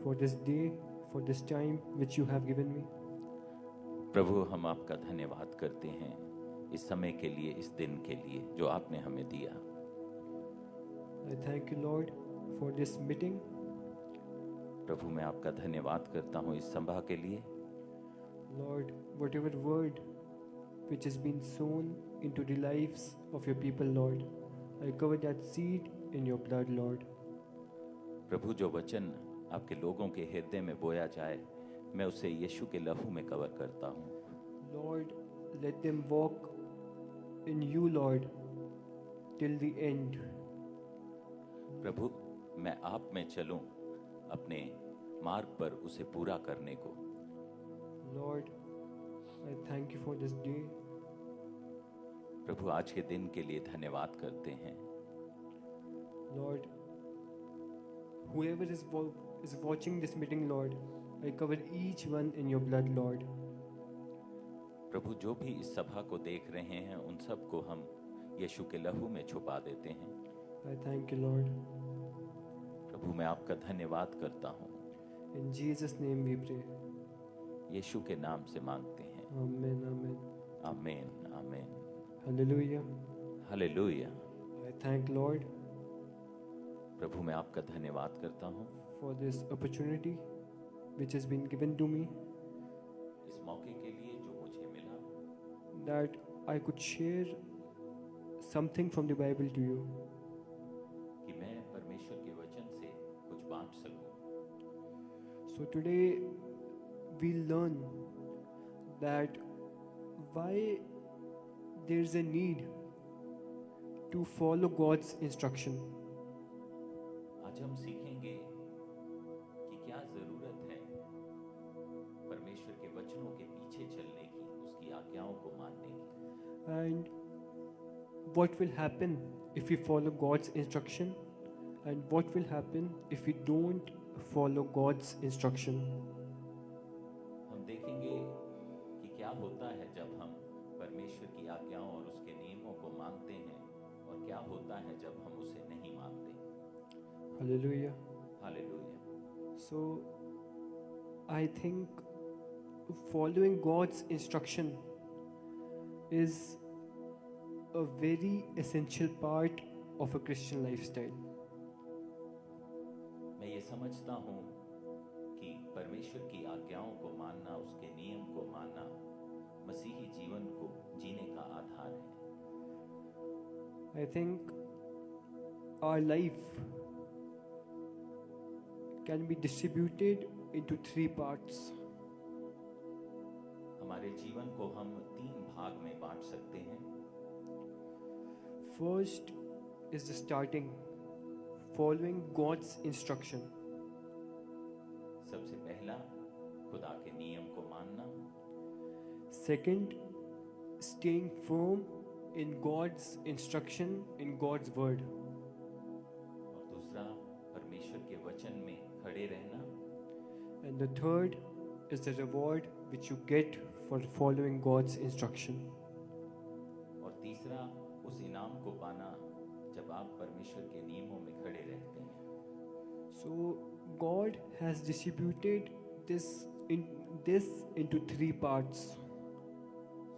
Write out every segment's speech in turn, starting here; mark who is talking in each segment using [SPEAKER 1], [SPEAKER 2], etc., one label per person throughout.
[SPEAKER 1] for this day, for this time which you have given me.
[SPEAKER 2] प्रभु, हम आपका धन्यवाद करते हैं इस समय के लिए, इस दिन के लिए जो आपने हमें दिया।
[SPEAKER 1] I thank you, Lord, for this meeting.
[SPEAKER 2] प्रभु, मैं आपका धन्यवाद करता हूँ इस सभा के लिए।
[SPEAKER 1] Lord, whatever word which has been sown into the lives of your people, Lord, I cover that seed in your blood, Lord.
[SPEAKER 2] प्रभु, जो वचन आपके लोगों के हृदय में बोया जाए, मैं उसे यीशु के लहू में कवर करता हूँ।
[SPEAKER 1] Lord, let them walk in you, Lord, till the end.
[SPEAKER 2] प्रभु, मैं आप में चलूं अपने मार्ग पर उसे पूरा करने को।
[SPEAKER 1] Lord, I thank you for this day.
[SPEAKER 2] प्रभु, आज के दिन के लिए धन्यवाद करते हैं।
[SPEAKER 1] Lord, whoever is watching this meeting, Lord, I cover each one in your blood, Lord.
[SPEAKER 2] प्रभु, जो भी इस सभा को देख रहे हैं उन सबको हम यीशु के लहू में छुपा देते हैं।
[SPEAKER 1] I thank you, Lord.
[SPEAKER 2] प्रभु, मैं आपका धन्यवाद करता हूँ।
[SPEAKER 1] In Jesus' name we pray.
[SPEAKER 2] यीशु के नाम से मांगते हैं।
[SPEAKER 1] Amen, amen.
[SPEAKER 2] आमीन, आमीन।
[SPEAKER 1] Hallelujah.
[SPEAKER 2] Hallelujah.
[SPEAKER 1] I thank Lord
[SPEAKER 2] प्रभु, मैं आपका धन्यवाद करता हूँ
[SPEAKER 1] for this opportunity which has been given to me,
[SPEAKER 2] इस मौके के लिए जो मुझे मिला,
[SPEAKER 1] that I could share something from the Bible to you.
[SPEAKER 2] कि मैं परमेश्वर के वचन से कुछ बांट सकूं।
[SPEAKER 1] So today we learn that why there is a need to follow God's instruction.
[SPEAKER 2] आज हम सीखेंगे कि क्या जरूरत है परमेश्वर के वचनों के पीछे चलने की, उसकी आज्ञाओं को मानने की।
[SPEAKER 1] And what will happen if we follow God's instruction, and what will happen if we don't follow God's instruction.
[SPEAKER 2] हम देखेंगे कि क्या होता है जब हम परमेश्वर की आज्ञाओं और उसके नियमों को मानते हैं, और क्या होता है जब हम उसे नहीं मानते।
[SPEAKER 1] Hallelujah.
[SPEAKER 2] Hallelujah.
[SPEAKER 1] So I think following God's instruction is a very essential part of a Christian lifestyle.
[SPEAKER 2] मैं ये समझता हूँ कि परमेश्वर की आज्ञाओं को मानना, उसके नियम को मानना मसीही जीवन को जीने का आधार है।
[SPEAKER 1] I think our life can be distributed into three parts.
[SPEAKER 2] हमारे जीवन को हम 3 भाग में बांट सकते हैं।
[SPEAKER 1] First is the starting, following God's instruction.
[SPEAKER 2] सबसे पहला खुदा के नियम को मानना।
[SPEAKER 1] Second, staying firm in God's instruction, in God's word.
[SPEAKER 2] और दूसरा परमेश्वर के वचन में खड़े रहना।
[SPEAKER 1] And the third is the reward which you get for following God's instruction.
[SPEAKER 2] और तीसरा उस इनाम को पाना जब आप परमेश्वर के नियमों में खड़े रहते हैं।
[SPEAKER 1] So God has distributed this into three parts.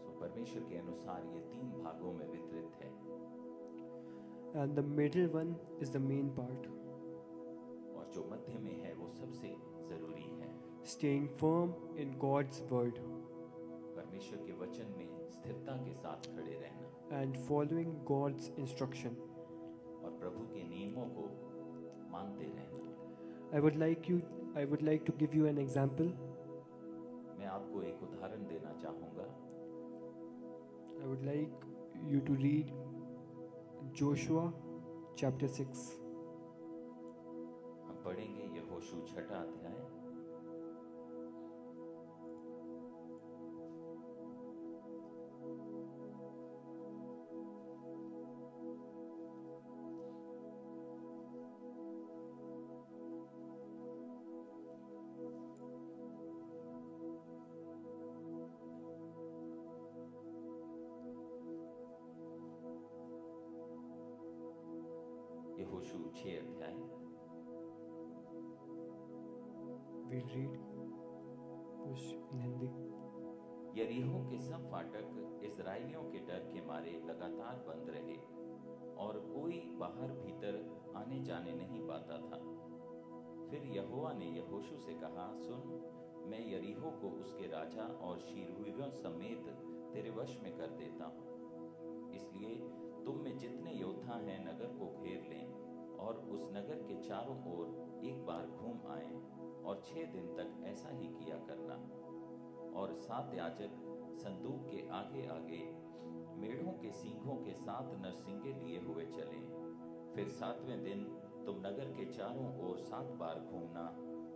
[SPEAKER 2] सो परमेश्वर के अनुसार ये 3 भागों में वितरित है।
[SPEAKER 1] And the middle one is the main part.
[SPEAKER 2] और जो मध्य में है वो सबसे जरूरी है।
[SPEAKER 1] Staying firm in God's word
[SPEAKER 2] परमेश्वर के वचन में स्थिरता के साथ खड़े रहना
[SPEAKER 1] and following God's instruction.
[SPEAKER 2] और प्रभु के नियमों को मानते रहना।
[SPEAKER 1] I would like to give you an example.
[SPEAKER 2] मैं आपको एक उदाहरण देना चाहूँगा।
[SPEAKER 1] I would like you to read Joshua chapter 6.
[SPEAKER 2] हम पढ़ेंगे यहोशू 6वां अध्याय। यहोशू 6 अध्याय
[SPEAKER 1] we'll read. Push in Hindi.
[SPEAKER 2] यरीहो के सब फाटक इस्राएलियों के डर के मारे लगातार बंद रहे और कोई बाहर भीतर आने जाने नहीं पाता था। फिर यहोवा ने यहोशू से कहा, सुन, मैं यरीहो को उसके राजा और शीरवीरों समेत तेरे वश में कर देता हूँ। इसलिए तुम में जितने योद्धा हैं नगर को घेर लें और उस नगर के चारों ओर एक बार घूम आए और 6 दिन तक ऐसा ही किया करना। और 7 याजक संदूक के आगे आगे मेढ़ों के सींगों के 7 नरसिंगे लिए हुए चले। फिर 7वें दिन तुम नगर के चारों ओर 7 बार घूमना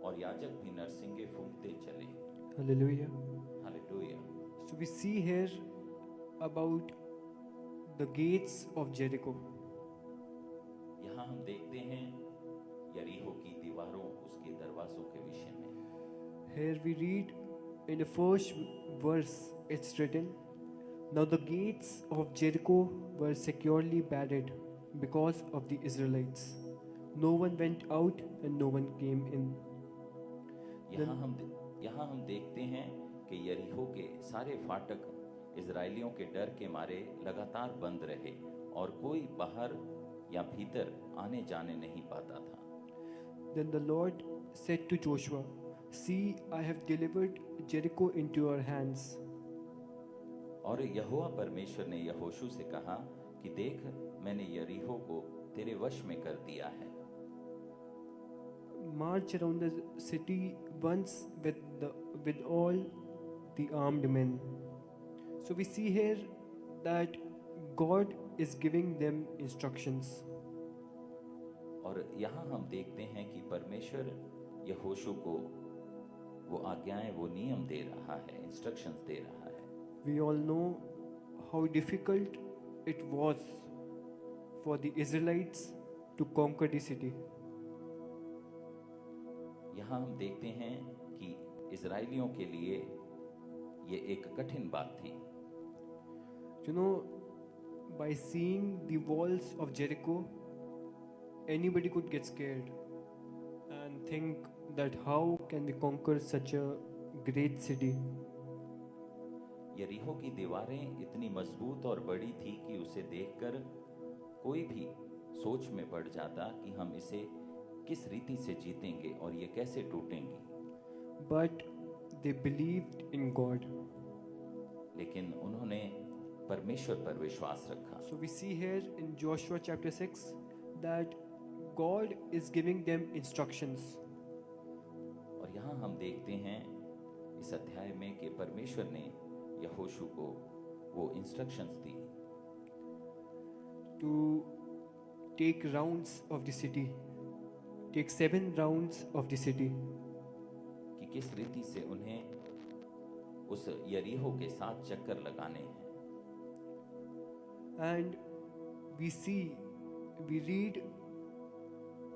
[SPEAKER 2] और याजक भी नरसिंगे फूंकते चले।
[SPEAKER 1] Hallelujah.
[SPEAKER 2] Hallelujah.
[SPEAKER 1] So we see here about the gates of Jericho.
[SPEAKER 2] यहाँ हम देखते हैं यरीहो की दीवारों, उसके दरवाजों के विषय में।
[SPEAKER 1] Here we read in the first verse, it's written, now the gates of Jericho were securely barred because of the Israelites. No one went out and no one came in.
[SPEAKER 2] यहाँ हम देखते हैं कि यरीहो के सारे फाटक इजरायलियों के डर के मारे लगातार बंद रहे और कोई बाहर या भीतर आने जाने नहीं पाता था।
[SPEAKER 1] Then the Lord said to Joshua, see, I have delivered Jericho into your hands.
[SPEAKER 2] और यहोवा परमेश्वर ने यहोशू से कहा कि देख, मैंने यरीहो को तेरे वश में कर दिया है।
[SPEAKER 1] March around the city once with all the armed men. So we see here that God is giving them instructions.
[SPEAKER 2] और यहाँ हम देखते हैं कि परमेश्वर यहोशू को वो आज्ञाएं, वो नियम दे रहा है, इंस्ट्रक्शंस दे रहा है।
[SPEAKER 1] We all know how difficult it was for the Israelites to conquer the city.
[SPEAKER 2] यहाँ हम देखते हैं कि इजरायलियों के लिए ये एक कठिन बात थी।
[SPEAKER 1] You know, by seeing the walls of Jericho, anybody could get scared and think that how can we conquer such a great city.
[SPEAKER 2] यरीहो की दीवारें इतनी मजबूत और बड़ी थी कि उसे देखकर कोई भी सोच में पड़ जाता कि हम इसे किस रीति से जीतेंगे और ये कैसे टूटेंगी।
[SPEAKER 1] But they believed in God.
[SPEAKER 2] लेकिन उन्होंने परमेश्वर पर विश्वास रखा।
[SPEAKER 1] So we see here in Joshua chapter 6 that God is giving them instructions.
[SPEAKER 2] और यहाँ हम देखते हैं इस अध्याय में कि परमेश्वर ने यहोशू को वो instructions the
[SPEAKER 1] To take rounds of the city. Take 7 rounds of the city.
[SPEAKER 2] कि किस रीति से उन्हें उस यरीहो के 7 चक्कर लगाने हैं।
[SPEAKER 1] And we read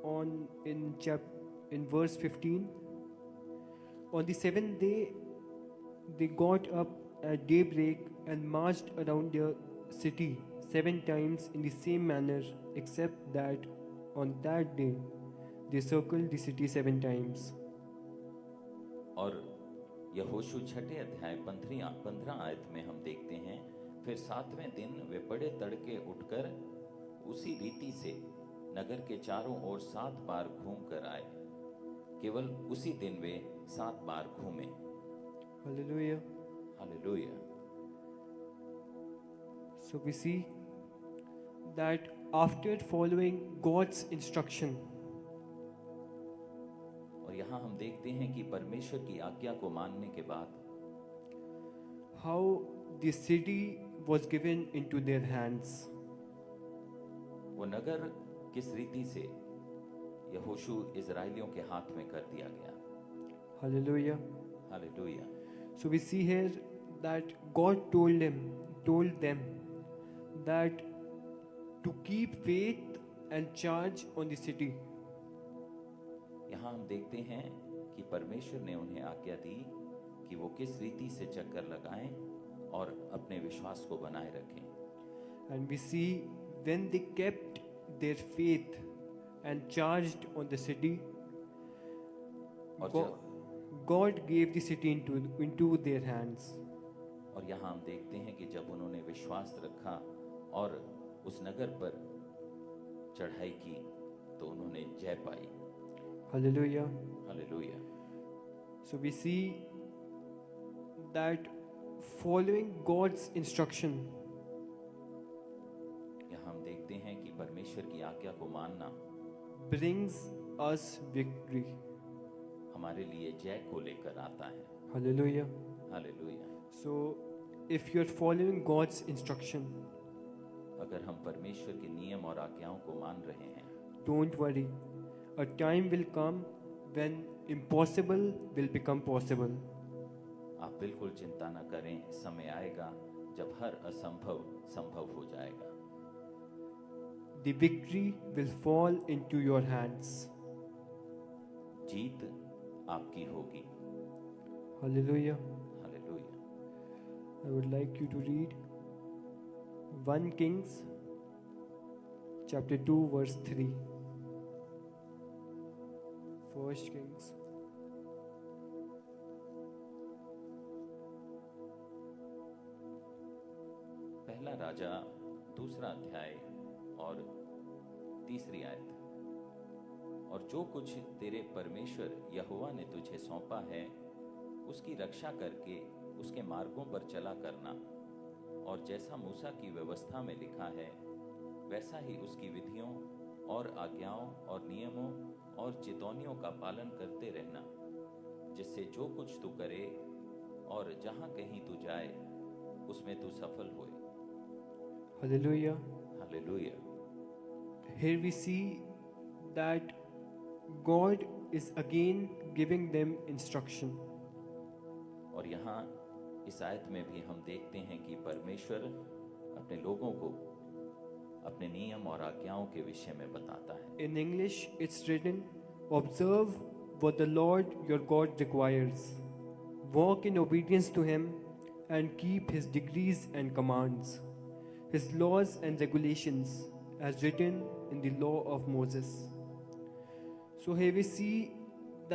[SPEAKER 1] on in verse 15, on the 7th day they got up at daybreak and marched around the city 7 times in the same manner, except that on that day they circled the city 7 times.
[SPEAKER 2] और यहोशू 6 अध्याय 15 आयत में हम देखते हैं, फिर 7वें दिन वे बड़े तड़के उठकर उसी रीति से नगर के चारों ओर 7 बार घूम कर आए। केवल उसी दिन वे 7 बार घूमे।
[SPEAKER 1] Hallelujah.
[SPEAKER 2] Hallelujah.
[SPEAKER 1] So we see that after following God's instruction,
[SPEAKER 2] और यहाँ हम देखते हैं कि परमेश्वर की आज्ञा को मानने के बाद
[SPEAKER 1] how the city was given into their hands.
[SPEAKER 2] वो नगर किस रीति से यहोशू इजरायलियों के हाथ में कर दिया गया।
[SPEAKER 1] Hallelujah.
[SPEAKER 2] Hallelujah.
[SPEAKER 1] So we see here that God told them that to keep faith and charge on the city.
[SPEAKER 2] यहाँ हम देखते हैं कि परमेश्वर ने उन्हें आज्ञा दी कि वो किस रीति से चक्कर लगाएं और अपने विश्वास को बनाए रखें।
[SPEAKER 1] And we see when they kept their faith and charged on the city,
[SPEAKER 2] और
[SPEAKER 1] God, God gave the city into their hands.
[SPEAKER 2] और यहाँ हम देखते हैं कि जब उन्होंने विश्वास रखा और उस नगर पर चढ़ाई की तो उन्होंने जय पाई।
[SPEAKER 1] Hallelujah.
[SPEAKER 2] Hallelujah.
[SPEAKER 1] So we see that following God's instruction
[SPEAKER 2] यहाँ हम देखते हैं कि परमेश्वर की आज्ञा को मानना
[SPEAKER 1] brings us victory.
[SPEAKER 2] हमारे लिए जय को लेकर आता है।
[SPEAKER 1] Hallelujah.
[SPEAKER 2] Hallelujah.
[SPEAKER 1] So if you're following God's instruction,
[SPEAKER 2] अगर हम परमेश्वर के नियम और आज्ञाओं को मान रहे हैं,
[SPEAKER 1] don't worry. A time will come when impossible will become possible.
[SPEAKER 2] आप बिल्कुल चिंता न करें, समय आएगा जब हर असंभव संभव हो जाएगा।
[SPEAKER 1] The victory will fall into your hands.
[SPEAKER 2] जीत आपकी होगी।
[SPEAKER 1] Hallelujah.
[SPEAKER 2] Hallelujah.
[SPEAKER 1] I would like you to read 1 Kings chapter 2 verse 3. 1 Kings.
[SPEAKER 2] पहला राजा 2 अध्याय और 3 आयत। और जो कुछ तेरे परमेश्वर यहोवा ने तुझे सौंपा है उसकी रक्षा करके उसके मार्गों पर चला करना, और जैसा मूसा की व्यवस्था में लिखा है वैसा ही उसकी विधियों और आज्ञाओं और नियमों और चितौनियों का पालन करते रहना, जिससे जो कुछ तू करे और जहाँ कहीं तू जाए उसमें तू सफल होए।
[SPEAKER 1] Hallelujah.
[SPEAKER 2] Hallelujah.
[SPEAKER 1] Here we see that God is again giving them instruction.
[SPEAKER 2] और यहाँ इस आयत में भी हम देखते हैं कि परमेश्वर अपने लोगों को अपने नियम और आज्ञाओं के विषय में बताता है।
[SPEAKER 1] In English, it's written, "Observe what the Lord your God requires. Walk in obedience to Him and keep His decrees and commands, His laws and regulations, as written in the law of Moses." So here we see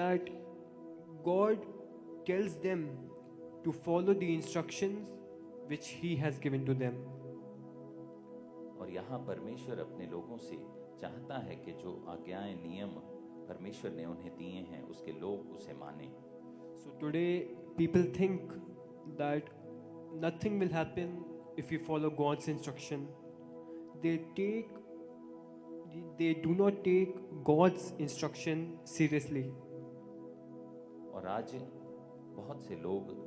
[SPEAKER 1] that God tells them to follow the instructions which He has given to them.
[SPEAKER 2] और यहाँ परमेश्वर अपने लोगों से चाहता है कि जो आज्ञाएं नियम परमेश्वर ने उन्हें दिए हैं उसके लोग उसे माने।
[SPEAKER 1] So today people think that nothing will happen if we follow God's instruction. They do not take God's instruction seriously.
[SPEAKER 2] और आज बहुत से लोग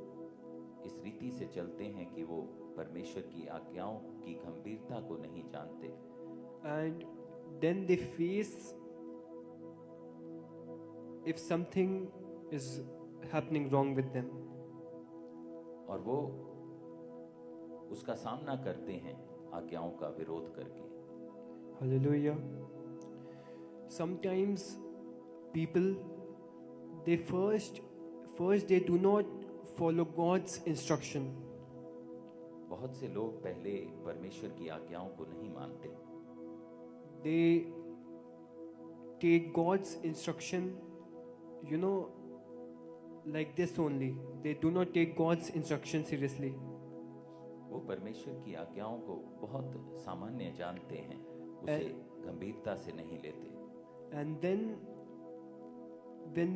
[SPEAKER 2] इस रीति से चलते हैं कि वो परमेश्वर की आज्ञाओं की गंभीरता को नहीं जानते।
[SPEAKER 1] And then they face, if something is happening wrong with them.
[SPEAKER 2] और वो उसका सामना करते हैं आज्ञाओं का विरोध करके।
[SPEAKER 1] Hallelujah. Sometimes people, they first they do not follow God's instruction.
[SPEAKER 2] बहुत से लोग पहले परमेश्वर की आज्ञाओं को नहीं मानते।
[SPEAKER 1] They take God's instruction, like this only. They do not take God's instruction seriously.
[SPEAKER 2] वो परमेश्वर की आज्ञाओं को बहुत सामान्य जानते हैं, उसे गंभीरता से नहीं लेते।
[SPEAKER 1] And then when